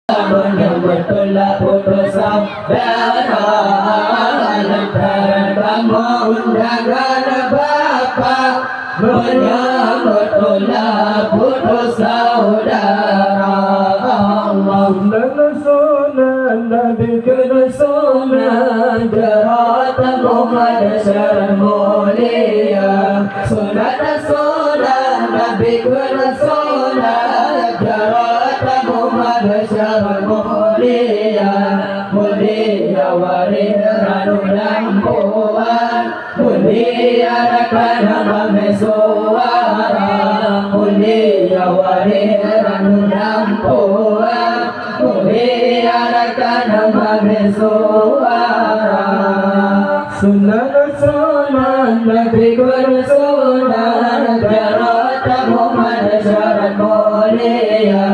Menyebutlah putus saudara lantaran kamu undangan Bapak. Menyebutlah putus saudara Allah sunan Nabi kena sunan jarat Muhammad syarah mulia sunat sunan Nabi kena sunan jarat Muhammad syarah mulia mulia wariranu lampuan mulia rakana mesuara mulia wariranu lampuan mulia rakana mesuara sunan sunan Nabi sunan jarat Muhammad syarah mulia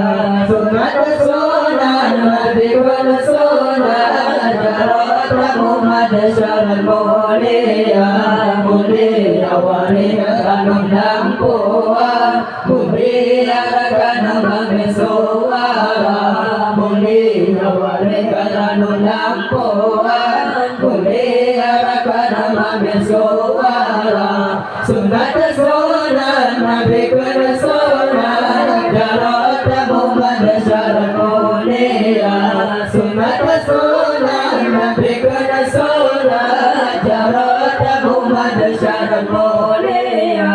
sunat sunan Nabi sunan jarat Muhammad syarah mulia mulia wariranu lampuan mulia rakana mesuara mulia wariranu lampuan mulia rakana mesuara sunat sunan Nabi sunan jarat Muhammad syarah mulia sunat sunan Nabi sunan jarat Muhammad syarah mulia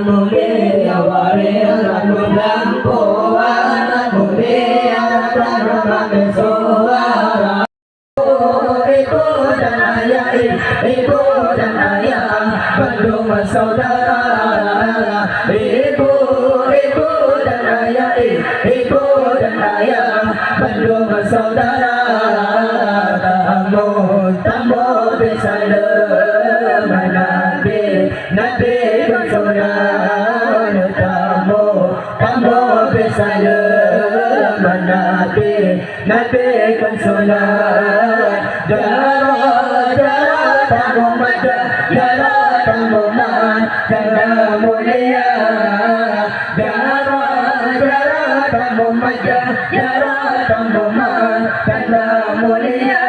mulia wariranu lampuan mulia rakana mesuara ibu dan ayah ibu dan ayah belum saudara ibu dan ayah ibu dan ayah belum saudara tamu bisa nabi nabi sunan tamu bisa nabi nabi sunan jarat Muhammad jarat Muhammad jarat mulia jarat Muhammad jarat Muhammad jarat mulia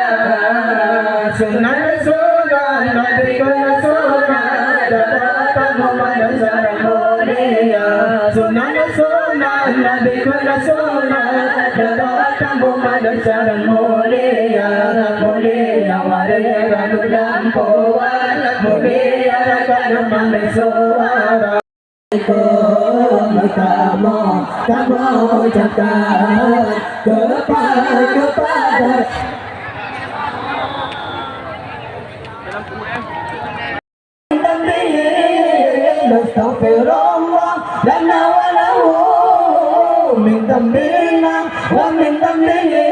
sunan sunan Nabi sunan jarat Muhammad jarat mulia sunan sunan Nabi sunan jarat Muhammad jarat mulia mulia wariranu lampuan mulia rakana mesuara kamu ucapkan kepada Astagfirullah dan nawalahu min dambina wa min dambihi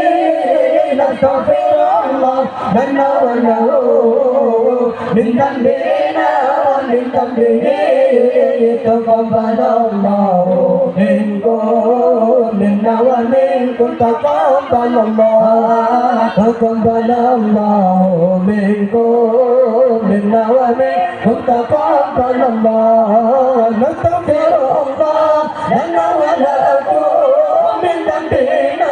Astagfirullah dan nawalahu min dambina wa min dambihi taqabbalallahu minkum minna wa minkum taqabbalallah taqabbalallahu minkum minna wa minkum taqabbalallah nastaghfirullah lana wa lakum min dambina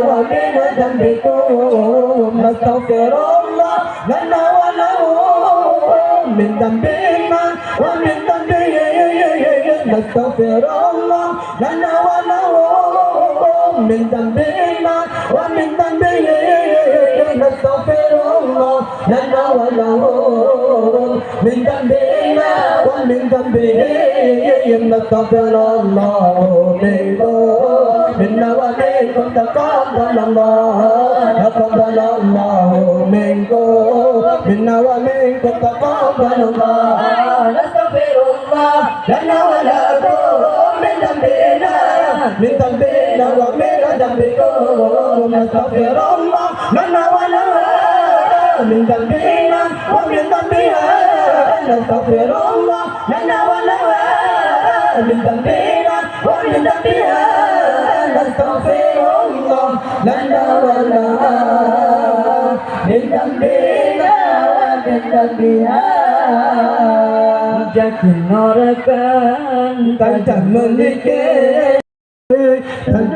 wa min dambikum nastaghfirullah lana wa lakum min dambina wa min dambihi nastaghfirullah lana wa lakum min dambina wa min dambihi nastaghfirullah lana wa lakum min dambina wa min dambihi nastaghfirullah minna wa minkum taqabbalallah taqabbalallahu minkum minna wa minkum taqabbalallah nastaghfirullah lana wa lakum min dambina wa min dambikum nastaghfirullah lana wa lakum min dambina wa min dambiha nastaghfirullah lana wa lakum min dambina wa min dambiha nastaghfirullah lana wa lakum min dambina wa min dambiha jakin norakan tantan menikah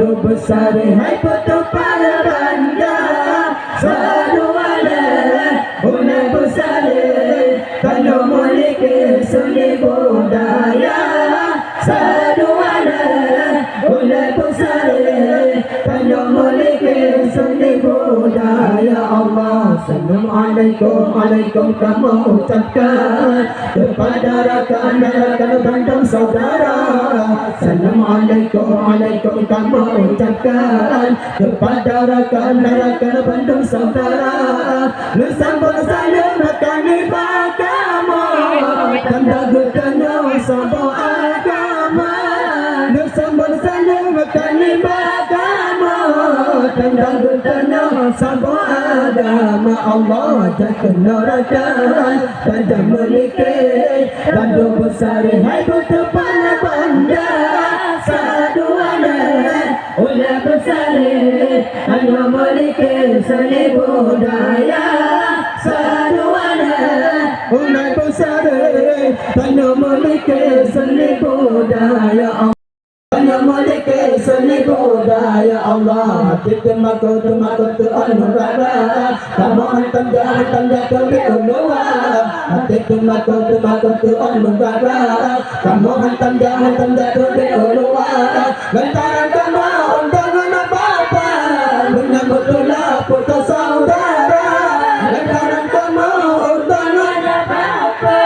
Terlalu besar hai putu para banda Selalu ada Ulai besar Kalau memiliki seni budaya Selalu ada Ulai besar Kalau memiliki seni budaya Allah Assalamualaikum Alaikum kami ucapkan Kepada rakan-rakan bandung saudara Assalamualaikum Alaikum kami ucapkan Kepada rakan-rakan bandung saudara Bersambung saya makan agama Tanda getanya sabah agama Bersambung saya makan agama Tanda getanya sabah agama Allah jaga narakan Tanda memiliki Bandung besar hai bertepana banda Saduana Ulah besar Hanya memiliki seni budaya Saduana Ulah besar Hanya memiliki seni budaya Hanya memiliki seni budaya Allah Kita makut anurara Kamu hantam ke ulua Kita makut anurara Kamu hantam ke ulua Lantaran kamu undangan apa-apa Menyambutlah putus saudara Lantaran kamu undangan apa-apa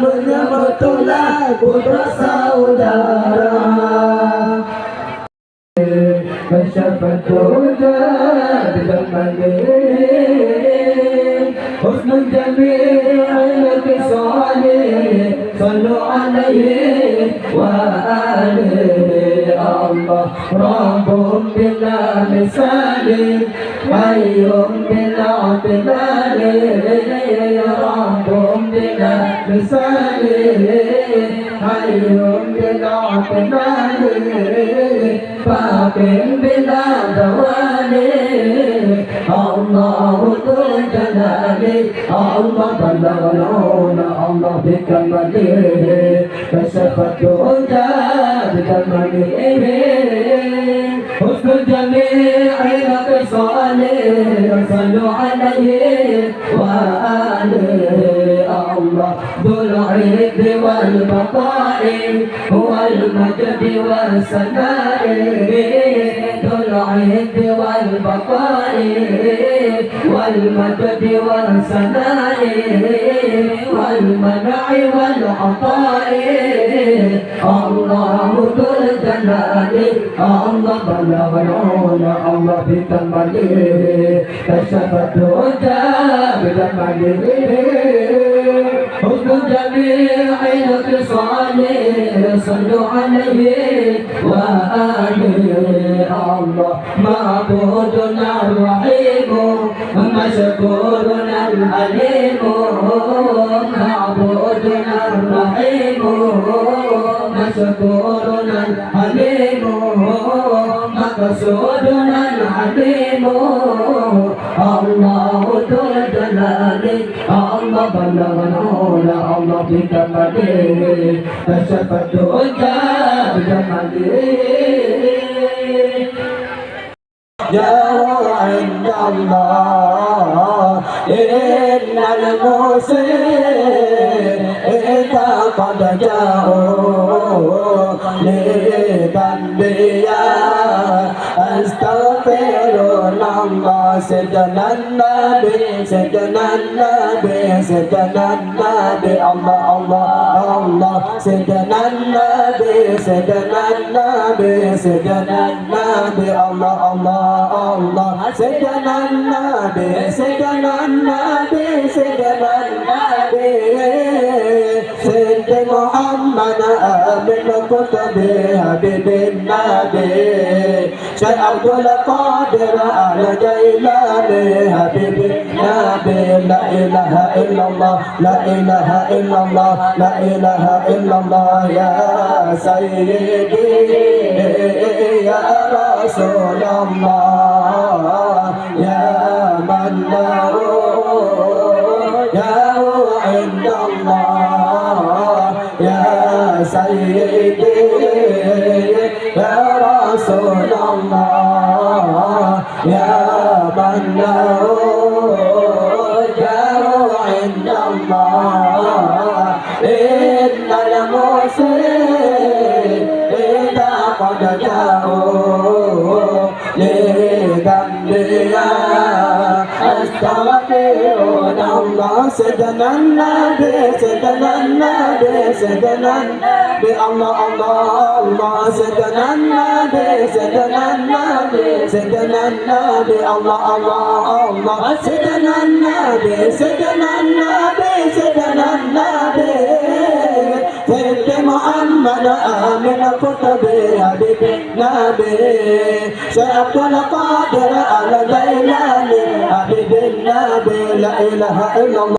Menyambutlah putus saudara Masyafat huda Bidamani Husnul jami'i Kisani Sallu alaihi Wa alihi Allah Rabbum bila misali Hayyum bila tilali Rabbum bila misali Hayyum bila tilali Fakim bila dawani Allah Dhul Jalali Allah balagana Allah bikamali Kasyafat huda bikamali Husnul jami'i kisali Sallu alaihi wa alihi Allah Dhul iddi wal baqa'i Huwal majdi wal sana'i ذو العهد والبقاء والمجد والثناء والمنع والعطاء الله ذو الجلال الله بلغ العلا الله بكماله كشف الدجى بجماله حسن جميع الخصال صلوا عليه وآله الله معبودنا الرحيم مشكورنا العليم معبودنا الرحيم مشكورنا العليم مقصودنا العليم الله ذو الجلال الله بلغنا الله بكماله كشف الدجى بجماله جاءوا عند الله إن المسيء إذا قد جاءوا لذنبيا أستغفرون الله سيدنا النبي سيدنا النبي سيدنا النبي الله الله الله سيدنا النبي سيدنا النبي سيدنا النبي الله الله الله سيدنا النبي سيدنا النبي سيدنا النبي سيد محمد آمن كتبه حبيب النبي شيخ عبد القادر على جيلاني حبيب النبي لا إله إلا الله لا إله إلا الله لا إله إلا الله يا سيدي يا رسول الله يا من له يا عند الله يا سيدي يا رسول الله يا من له جاه عند الله إن المسلمين قد جاءوا لذنبي أستغفرون الله سيدنا النبي سيدنا النبي سيدنا النبي الله الله الله سيدنا النبي سيدنا النبي سيدنا النبي الله الله الله سيدنا النبي سيدنا النبي سيدنا النبي سيد محمد آمن كتبي حبيب النبي سيد القادر على الجيلاني حبيب النبي لا إله إلا الله